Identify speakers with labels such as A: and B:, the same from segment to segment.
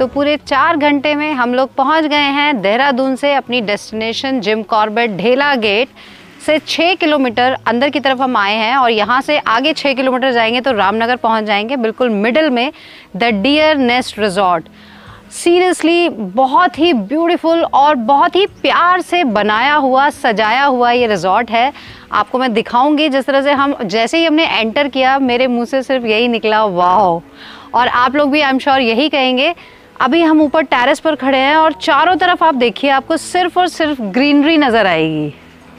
A: तो पूरे 4 घंटे में हम लोग पहुंच गए हैं देहरादून से अपनी डेस्टिनेशन जिम कॉर्बेट ढेला गेट से 6 किलोमीटर अंदर की तरफ हम आए हैं और यहाँ से आगे 6 किलोमीटर जाएंगे तो रामनगर पहुंच जाएंगे। बिल्कुल मिडिल में the Deer Nest Resort. Seriously बहुत ही ब्यूटीफुल और बहुत ही प्यार से बनाया हुआ सजाया हुआ ये रिजॉर्ट है। आपको मैं दिखाऊंगी जिस तरह से हम जैसे ही हमने एंटर किया मेरे मुंह से सिर्फ यही निकला वाओ, और आप लोग भी आई एम श्योर यही कहेंगे। अभी हम ऊपर टेरेस पर खड़े हैं और चारों तरफ आप देखिए आपको सिर्फ और सिर्फ ग्रीनरी नज़र आएगी।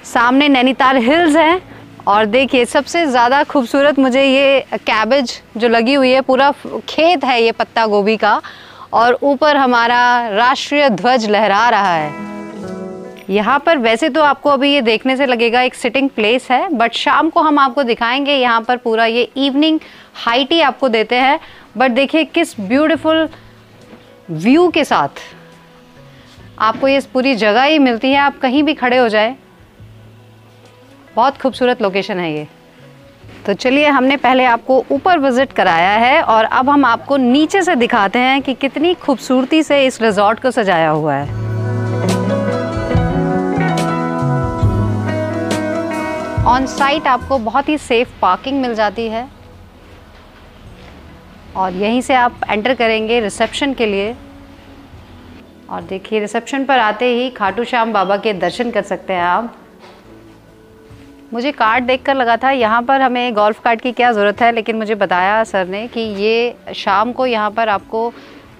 A: सामने नैनीताल हिल्स हैं और देखिए सबसे ज़्यादा खूबसूरत मुझे ये कैबेज जो लगी हुई है, पूरा खेत है ये पत्ता गोभी का, और ऊपर हमारा राष्ट्रीय ध्वज लहरा रहा है। यहाँ पर वैसे तो आपको अभी ये देखने से लगेगा एक सिटिंग प्लेस है, बट शाम को हम आपको दिखाएंगे यहाँ पर पूरा ये इवनिंग हाई टी आपको देते हैं। बट देखिए किस ब्यूटीफुल व्यू के साथ आपको ये पूरी जगह ही मिलती है, आप कहीं भी खड़े हो जाए। बहुत खूबसूरत लोकेशन है ये। तो चलिए हमने पहले आपको ऊपर विजिट कराया है और अब हम आपको नीचे से दिखाते हैं कि कितनी खूबसूरती से इस रिजॉर्ट को सजाया हुआ है। ऑन साइट आपको बहुत ही सेफ पार्किंग मिल जाती है और यहीं से आप एंटर करेंगे रिसेप्शन के लिए। और देखिए रिसेप्शन पर आते ही खाटू श्याम बाबा के दर्शन कर सकते हैं आप। मुझे कार्ड देखकर लगा था यहाँ पर हमें गोल्फ कार्ट की क्या ज़रूरत है, लेकिन मुझे बताया सर ने कि ये शाम को यहाँ पर आपको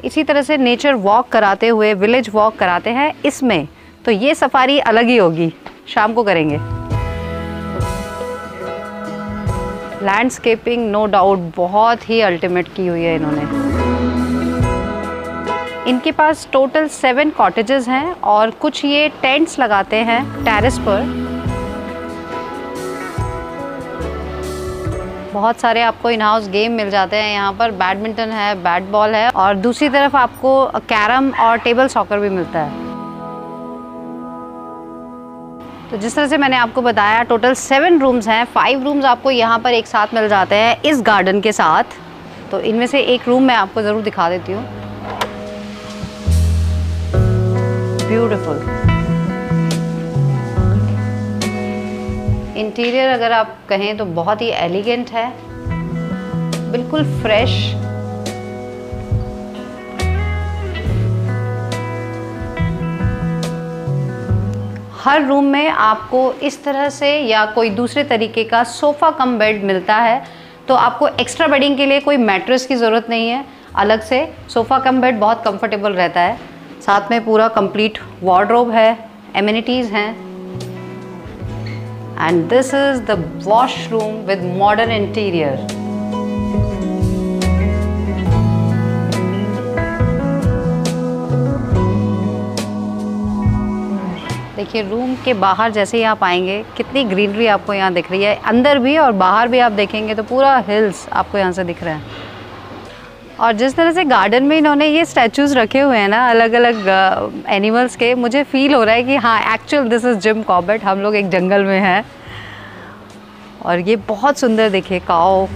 A: इसी तरह से नेचर वॉक कराते हुए विलेज वॉक कराते हैं इसमें, तो ये सफारी अलग ही होगी, शाम को करेंगे। लैंडस्केपिंग नो डाउट बहुत ही अल्टीमेट की हुई है इन्होंने। इनके पास टोटल 7 कॉटेजेस हैं और कुछ ये टेंट्स लगाते हैं टेरेस पर। बहुत सारे आपको इन हाउस गेम मिल जाते हैं यहाँ पर, बैडमिंटन है, बैट बॉल है और दूसरी तरफ आपको कैरम और टेबल सॉकर भी मिलता है। तो जिस तरह से मैंने आपको बताया टोटल 7 रूम्स हैं, 5 रूम्स आपको यहाँ पर एक साथ मिल जाते हैं इस गार्डन के साथ। तो इनमें से एक रूम मैं आपको ज़रूर दिखा देती हूँ। ब्यूटीफुल इंटीरियर अगर आप कहें तो बहुत ही एलिगेंट है, बिल्कुल फ्रेश। हर रूम में आपको इस तरह से या कोई दूसरे तरीके का सोफ़ा कम बेड मिलता है, तो आपको एक्स्ट्रा बेडिंग के लिए कोई मैट्रेस की ज़रूरत नहीं है अलग से। सोफ़ा कम बेड बहुत कंफर्टेबल रहता है। साथ में पूरा कंप्लीट वार्डरोब है, एमिनिटीज़ हैं। And this is the washroom with modern interior. देखिए रूम के बाहर जैसे ही आप आएंगे कितनी ग्रीनरी आपको यहाँ दिख रही है, अंदर भी और बाहर भी आप देखेंगे तो पूरा हिल्स आपको यहाँ से दिख रहा है। और जिस तरह से गार्डन में इन्होंने ये स्टैचूज़ रखे हुए हैं ना अलग अलग एनिमल्स के, मुझे फील हो रहा है कि हाँ actual this is Jim Corbett, हम लोग एक जंगल में हैं। और ये बहुत सुंदर देखिए काऊ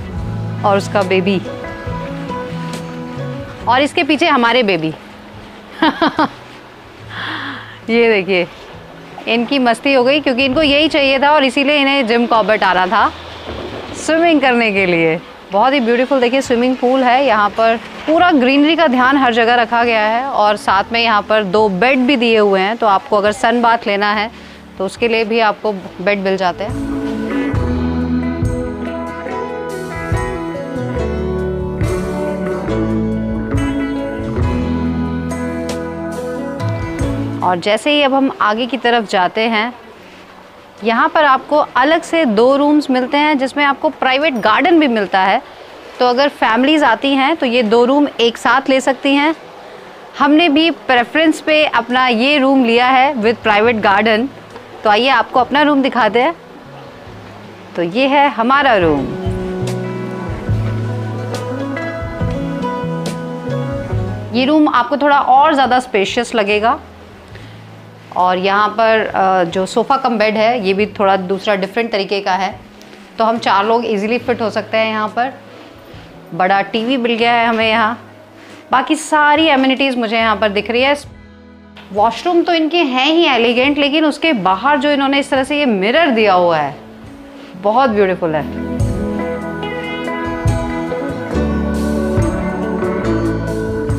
A: और उसका बेबी, और इसके पीछे हमारे बेबी ये देखिए इनकी मस्ती हो गई क्योंकि इनको यही चाहिए था और इसीलिए इन्हें जिम कॉर्बेट आना था स्विमिंग करने के लिए। बहुत ही ब्यूटीफुल देखिए स्विमिंग पूल है यहाँ पर, पूरा ग्रीनरी का ध्यान हर जगह रखा गया है और साथ में यहाँ पर 2 बेड भी दिए हुए हैं, तो आपको अगर सन बाथ लेना है तो उसके लिए भी आपको बेड मिल जाते हैं। और जैसे ही अब हम आगे की तरफ जाते हैं यहाँ पर आपको अलग से 2 रूम्स मिलते हैं जिसमें आपको प्राइवेट गार्डन भी मिलता है। तो अगर फैमिलीज़ आती हैं तो ये 2 रूम एक साथ ले सकती हैं। हमने भी प्रेफरेंस पे अपना ये रूम लिया है विद प्राइवेट गार्डन। तो आइए आपको अपना रूम दिखाते हैं। तो ये है हमारा रूम। ये रूम आपको थोड़ा और ज़्यादा स्पेशियस लगेगा और यहाँ पर जो सोफ़ा कम बेड है ये भी थोड़ा दूसरा डिफरेंट तरीके का है, तो हम 4 लोग इजीली फिट हो सकते हैं यहाँ पर। बड़ा टीवी मिल गया है हमें यहाँ, बाकी सारी एमिनिटीज़ मुझे यहाँ पर दिख रही है। वॉशरूम तो इनके हैं ही एलिगेंट, लेकिन उसके बाहर जो इन्होंने इस तरह से ये मिरर दिया हुआ है बहुत ब्यूटीफुल है।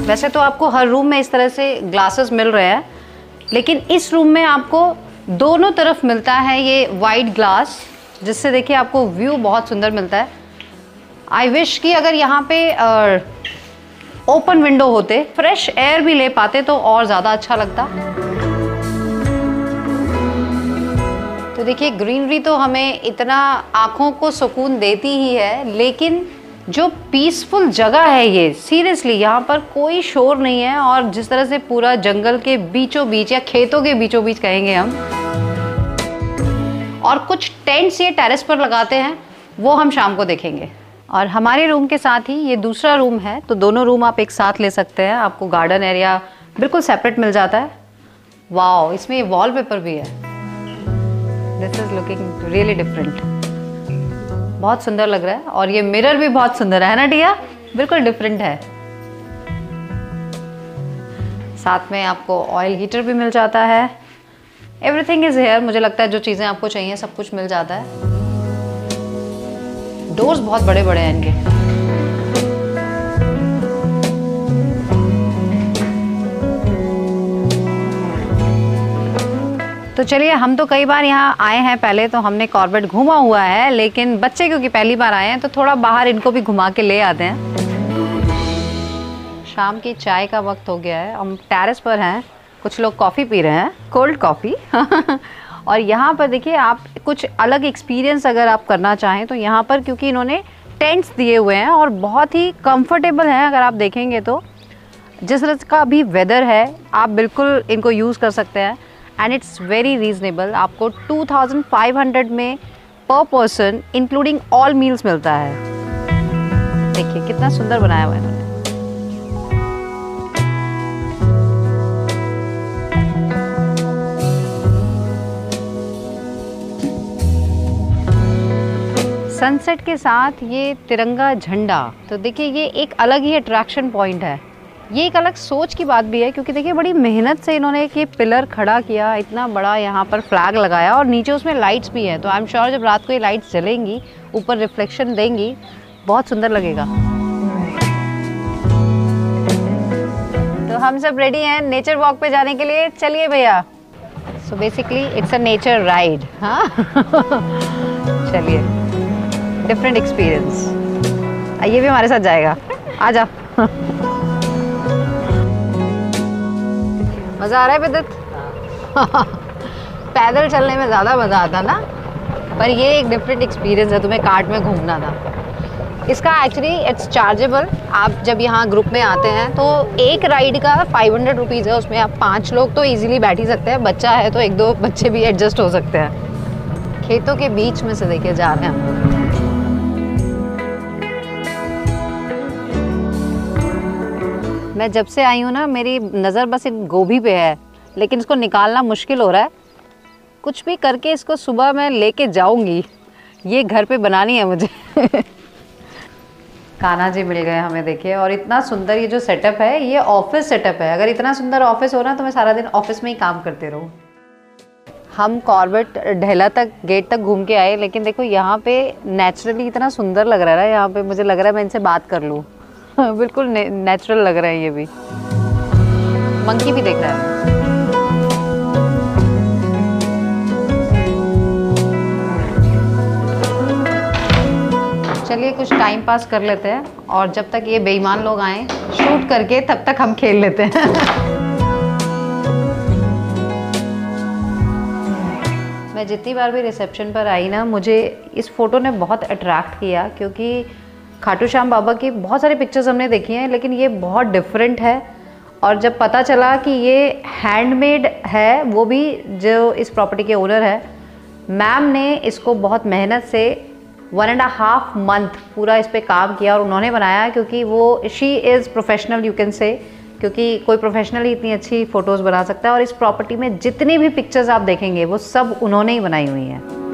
A: वैसे तो आपको हर रूम में इस तरह से ग्लासेस मिल रहे हैं, लेकिन इस रूम में आपको दोनों तरफ मिलता है ये वाइट ग्लास, जिससे देखिए आपको व्यू बहुत सुंदर मिलता है। आई विश कि अगर यहाँ पे ओपन विंडो होते, फ्रेश एयर भी ले पाते तो और ज़्यादा अच्छा लगता। तो देखिए ग्रीनरी तो हमें इतना आँखों को सुकून देती ही है, लेकिन जो पीसफुल जगह है ये, सीरियसली यहाँ पर कोई शोर नहीं है। और जिस तरह से पूरा जंगल के बीचों बीच या खेतों के बीचों बीच कहेंगे हम, और कुछ टेंट्स ये टेरेस पर लगाते हैं, वो हम शाम को देखेंगे। और हमारे रूम के साथ ही ये दूसरा रूम है, तो दोनों रूम आप एक साथ ले सकते हैं। आपको गार्डन एरिया बिल्कुल सेपरेट मिल जाता है। वाओ, इसमें ये वॉलपेपर भी है। This is looking really different, बहुत सुंदर लग रहा है। और ये मिरर भी बहुत सुंदर है ना टिया, बिल्कुल डिफरेंट है। साथ में आपको ऑयल हीटर भी मिल जाता है। Everything is here. मुझे लगता है जो चीज़ें आपको चाहिए सब कुछ मिल जाता है। डोर्स बहुत बड़े बड़े हैं इनके। तो चलिए, हम तो कई बार यहाँ आए हैं पहले, तो हमने कॉर्बेट घूमा हुआ है, लेकिन बच्चे क्योंकि पहली बार आए हैं तो थोड़ा बाहर इनको भी घुमा के ले आते हैं। शाम की चाय का वक्त हो गया है, हम टेरेस पर हैं, कुछ लोग कॉफ़ी पी रहे हैं, कोल्ड कॉफ़ी। और यहाँ पर देखिए, आप कुछ अलग एक्सपीरियंस अगर आप करना चाहें तो यहाँ पर, क्योंकि इन्होंने टेंट्स दिए हुए हैं और बहुत ही कंफर्टेबल हैं, अगर आप देखेंगे तो जिस तरह का भी वेदर है आप बिल्कुल इनको यूज़ कर सकते हैं। And it's very reasonable. आपको 2500 में पर पर्सन इंक्लूडिंग ऑल मील्स मिलता है। देखिए कितना सुंदर बनाया हुआ है इन्होंने। सनसेट के साथ ये तिरंगा झंडा, तो देखिए ये एक अलग ही अट्रैक्शन पॉइंट है। ये एक अलग सोच की बात भी है, क्योंकि देखिए बड़ी मेहनत से इन्होंने एक ये पिलर खड़ा किया, इतना बड़ा यहाँ पर फ्लैग लगाया, और नीचे उसमें लाइट्स भी हैं। तो आई एम श्योर जब रात को ये लाइट्स जलेंगी, ऊपर रिफ्लेक्शन देंगी, बहुत सुंदर लगेगा। तो हम सब रेडी हैं नेचर वॉक पे जाने के लिए। चलिए भैया। So basically it's a nature ride. हाँ चलिए, डिफरेंट एक्सपीरियंस। ये भी हमारे साथ जाएगा, आ जा। मज़ा आ रहा है विदित? पैदल चलने में ज़्यादा मज़ा आता ना, पर ये एक डिफरेंट एक्सपीरियंस है, तुम्हें कार्ट में घूमना था। इसका एक्चुअली इट्स चार्जेबल। आप जब यहाँ ग्रुप में आते हैं तो एक राइड का 500 रुपीज़ है, उसमें आप 5 लोग तो इजीली बैठ ही सकते हैं, बच्चा है तो 1-2 बच्चे भी एडजस्ट हो सकते हैं। खेतों के बीच में से देखिए जा रहे हैं हम लोग। मैं जब से आई हूँ ना, मेरी नज़र बस इन गोभी पे है, लेकिन इसको निकालना मुश्किल हो रहा है। कुछ भी करके इसको सुबह मैं लेके जाऊंगी, ये घर पे बनानी है मुझे। कान्हा जी मिल गए हमें, देखिए। और इतना सुंदर ये जो सेटअप है, ये ऑफिस सेटअप है। अगर इतना सुंदर ऑफिस हो ना तो मैं सारा दिन ऑफिस में ही काम करते रहूँ। हम कॉर्बेट ढेला तक, गेट तक घूम के आए, लेकिन देखो यहाँ पे नेचुरली इतना सुंदर लग रहा है ना। यहाँ पे मुझे लग रहा है मैं इनसे बात कर लूँ। बिल्कुल नेचुरल लग रहा है। ये भी मंकी भी देख रहा है। चलिए कुछ टाइम पास कर लेते हैं, और जब तक ये बेईमान लोग आए शूट करके, तब तक हम खेल लेते हैं। मैं जितनी बार भी रिसेप्शन पर आई ना, मुझे इस फ़ोटो ने बहुत अट्रैक्ट किया, क्योंकि खाटू श्याम बाबा की बहुत सारी पिक्चर्स हमने देखी हैं, लेकिन ये बहुत डिफरेंट है। और जब पता चला कि ये हैंडमेड है, वो भी जो इस प्रॉपर्टी के ओनर है, मैम ने इसको बहुत मेहनत से 1.5 मंथ पूरा इस पे काम किया और उन्होंने बनाया, क्योंकि वो she is professional, you can say, क्योंकि कोई प्रोफेशनल ही इतनी अच्छी फ़ोटोज़ बना सकता है। और इस प्रॉपर्टी में जितनी भी पिक्चर्स आप देखेंगे वो सब उन्होंने ही बनाई हुई हैं।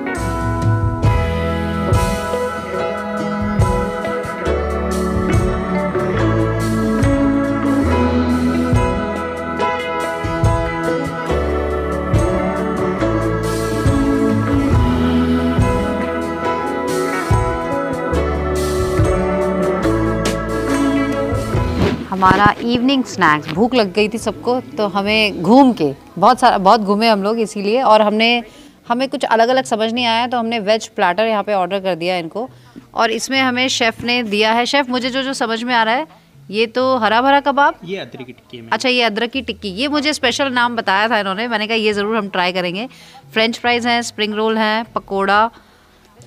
A: हमारा इवनिंग स्नैक्स। भूख लग गई थी सबको, तो हमें घूम के बहुत घूमे हम लोग इसीलिए, और हमें कुछ अलग अलग समझ नहीं आया तो हमने वेज प्लाटर यहाँ पे ऑर्डर कर दिया इनको। और इसमें हमें शेफ़ ने दिया है, शेफ़ मुझे जो समझ में आ रहा है, ये तो हरा भरा कबाब,
B: ये अदरक की टिक्की है।
A: अच्छा, ये अदरक की टिक्की, ये मुझे स्पेशल नाम बताया था इन्होंने, मैंने कहा ये ज़रूर हम ट्राई करेंगे। फ्रेंच फ्राइज़ हैं, स्प्रिंग रोल हैं, pakora,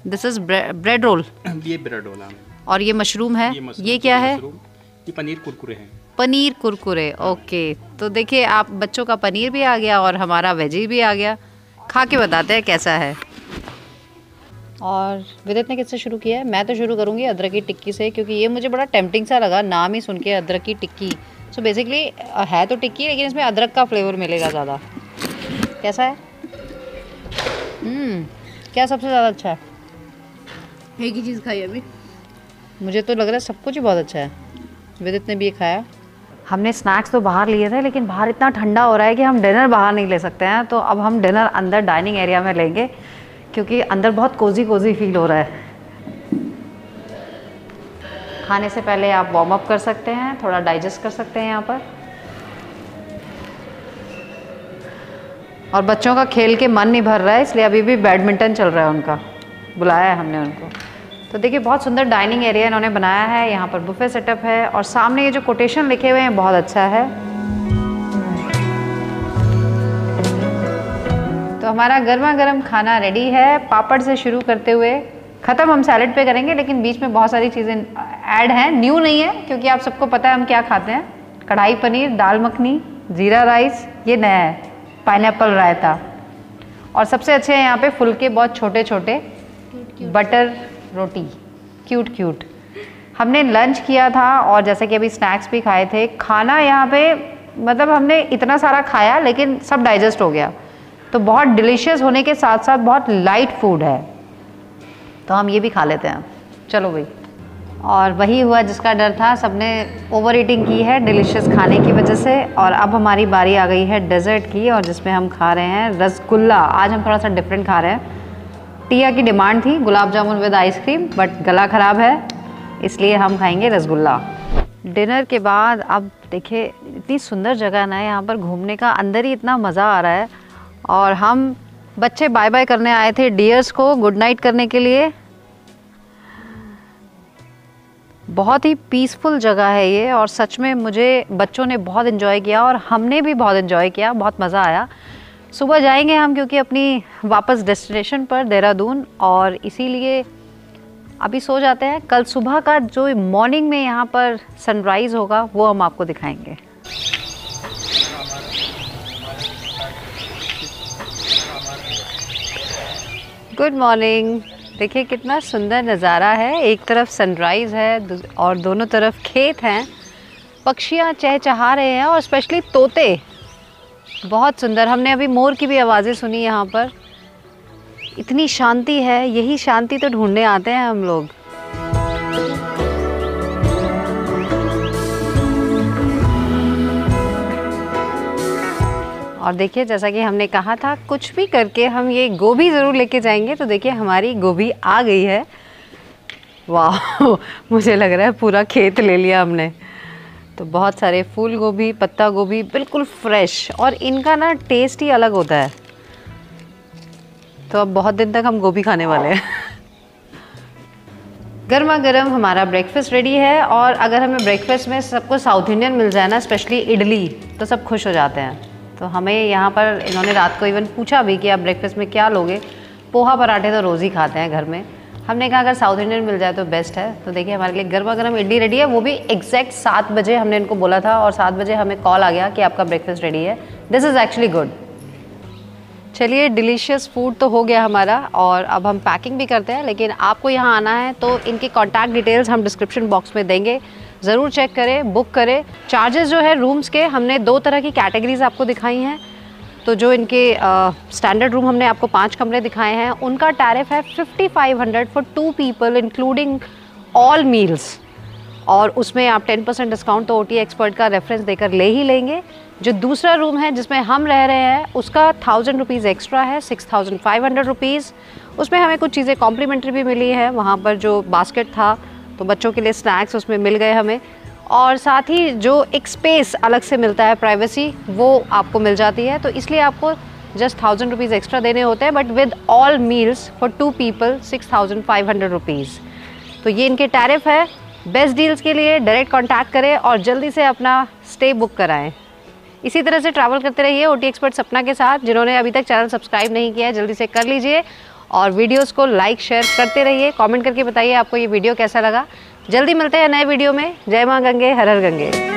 A: this is bread roll,
B: ये ब्रेड रोल है,
A: और ये मशरूम है। ये क्या है?
B: ये पनीर कुरकुरे हैं।
A: पनीर कुरकुरे, ओके। तो देखिए, आप बच्चों का पनीर भी आ गया और हमारा वेजी भी आ गया। खा के बताते हैं कैसा है। और विदित ने किससे शुरू किया है? मैं तो शुरू करूँगी अदरक की टिक्की से, क्योंकि ये मुझे बड़ा टेम्पटिंग सा लगा नाम ही सुन के, अदरक की टिक्की। सो बेसिकली है तो टिक्की, लेकिन इसमें अदरक का फ्लेवर मिलेगा ज़्यादा। कैसा है? क्या सबसे ज़्यादा अच्छा है?
C: एक ही चीज़ खाई अभी।
A: मुझे तो लग रहा है सब कुछ ही बहुत अच्छा है। विदित ने भी ये खाया। हमने स्नैक्स तो बाहर लिए थे, लेकिन बाहर इतना ठंडा हो रहा है कि हम डिनर बाहर नहीं ले सकते हैं, तो अब हम डिनर अंदर डाइनिंग एरिया में लेंगे, क्योंकि अंदर बहुत कोजी फील हो रहा है। खाने से पहले आप वार्म अप कर सकते हैं, थोड़ा डाइजेस्ट कर सकते हैं यहाँ पर। और बच्चों का खेल के मन नहीं भर रहा है, इसलिए अभी भी बैडमिंटन चल रहा है उनका, बुलाया है हमने उनको। तो देखिए, बहुत सुंदर डाइनिंग एरिया इन्होंने बनाया है, यहाँ पर बुफे सेटअप है, और सामने ये जो कोटेशन लिखे हुए हैं बहुत अच्छा है। तो हमारा गर्मा गर्म खाना रेडी है, पापड़ से शुरू करते हुए ख़त्म हम सैलेड पे करेंगे, लेकिन बीच में बहुत सारी चीज़ें ऐड हैं, न्यू नहीं है, क्योंकि आप सबको पता है हम क्या खाते हैं। कढ़ाई पनीर, दाल मखनी, जीरा राइस, ये नया है, पाइनएप्पल रायता, और सबसे अच्छे हैं यहाँ पे फुलके, बहुत छोटे छोटे, बटर रोटी, क्यूट। हमने लंच किया था और जैसे कि अभी स्नैक्स भी खाए थे। खाना यहाँ पे मतलब हमने इतना सारा खाया, लेकिन सब डाइजेस्ट हो गया, तो बहुत डिलीशियस होने के साथ साथ बहुत लाइट फूड है, तो हम ये भी खा लेते हैं। चलो भाई। और वही हुआ जिसका डर था, सबने ओवर ईटिंग की है डिलीशियस खाने की वजह से। और अब हमारी बारी आ गई है डेजर्ट की, और जिसमें हम खा रहे हैं रसगुल्ला। आज हम थोड़ा सा डिफरेंट खा रहे हैं। टिया की डिमांड थी gulab jamun with ice cream, but गला ख़राब है, इसलिए हम खाएंगे रसगुल्ला। डिनर के बाद अब देखिए, इतनी सुंदर जगह ना है यहाँ पर घूमने का, अंदर ही इतना मज़ा आ रहा है। और हम बच्चे बाय बाय करने आए थे डियर्स को, गुड नाइट करने के लिए। बहुत ही पीसफुल जगह है ये, और सच में मुझे बच्चों ने बहुत इन्जॉय किया और हमने भी बहुत इन्जॉय किया, बहुत मज़ा आया। सुबह जाएंगे हम, क्योंकि अपनी वापस डेस्टिनेशन पर देहरादून, और इसीलिए अभी सो जाते हैं। कल सुबह का जो मॉर्निंग में यहाँ पर सनराइज़ होगा वो हम आपको दिखाएंगे। Good morning. देखिए कितना सुंदर नज़ारा है, एक तरफ सनराइज़ है और दोनों तरफ खेत हैं, पक्षियाँ चहचहा रहे हैं, और स्पेशली तोते बहुत सुंदर। हमने अभी मोर की भी आवाज़ें सुनी यहाँ पर। इतनी शांति है, यही शांति तो ढूंढने आते हैं हम लोग। और देखिए, जैसा कि हमने कहा था, कुछ भी करके हम ये गोभी ज़रूर लेके जाएंगे। तो देखिए हमारी गोभी आ गई है। वाह मुझे लग रहा है पूरा खेत ले लिया हमने। तो बहुत सारे फूल गोभी, पत्ता गोभी, बिल्कुल फ्रेश, और इनका ना टेस्ट ही अलग होता है। तो अब बहुत दिन तक हम गोभी खाने वाले हैं। गर्मा गर्म हमारा ब्रेकफास्ट रेडी है, और अगर हमें ब्रेकफास्ट में सबको साउथ इंडियन मिल जाए ना, स्पेशली इडली, तो सब खुश हो जाते हैं। तो हमें यहाँ पर इन्होंने रात को इवन पूछा भी कि आप ब्रेकफास्ट में क्या लोगे। पोहा पराठे तो रोज़ ही खाते हैं घर में, हमने कहा अगर साउथ इंडियन मिल जाए तो बेस्ट है। तो देखिए हमारे लिए गर्मा गर्म इडली रेडी है, वो भी एग्जैक्ट 7 बजे हमने इनको बोला था, और 7 बजे हमें कॉल आ गया कि आपका ब्रेकफास्ट रेडी है। This is actually good. चलिए, डिलीशियस फूड तो हो गया हमारा, और अब हम पैकिंग भी करते हैं। लेकिन आपको यहाँ आना है तो इनके कॉन्टैक्ट डिटेल्स हम डिस्क्रिप्शन बॉक्स में देंगे, ज़रूर चेक करें, बुक करें। चार्जेस जो है रूम्स के, हमने 2 तरह की कैटेगरीज आपको दिखाई हैं। तो जो इनके स्टैंडर्ड रूम हमने आपको 5 कमरे दिखाए हैं, उनका टैरिफ है 5500 for 2 people including all meals, और उसमें आप 10% डिस्काउंट तो OT एक्सपर्ट का रेफरेंस देकर ले ही लेंगे। जो दूसरा रूम है जिसमें हम रह रहे हैं, उसका 1000 रुपीज़ एक्स्ट्रा है, 6500 रुपीज़। उसमें हमें कुछ चीज़ें कॉम्प्लीमेंट्री भी मिली है। वहाँ पर जो बास्केट था तो बच्चों के लिए स्नैक्स उसमें मिल गए हमें, और साथ ही जो एक स्पेस अलग से मिलता है, प्राइवेसी, वो आपको मिल जाती है। तो इसलिए आपको जस्ट 1000 रुपीज़ एक्स्ट्रा देने होते हैं, but with all meals for 2 people 6500 rupees. तो ये इनके टैरिफ है। बेस्ट डील्स के लिए डायरेक्ट कांटेक्ट करें और जल्दी से अपना स्टे बुक कराएं। इसी तरह से ट्रैवल करते रहिए ओटी एक्सपर्ट सपना के साथ। जिन्होंने अभी तक चैनल सब्सक्राइब नहीं किया है, जल्दी से कर लीजिए और वीडियोस को लाइक शेयर करते रहिए। कमेंट करके बताइए आपको ये वीडियो कैसा लगा। जल्दी मिलते हैं नए वीडियो में। जय मां गंगे, हर हर गंगे।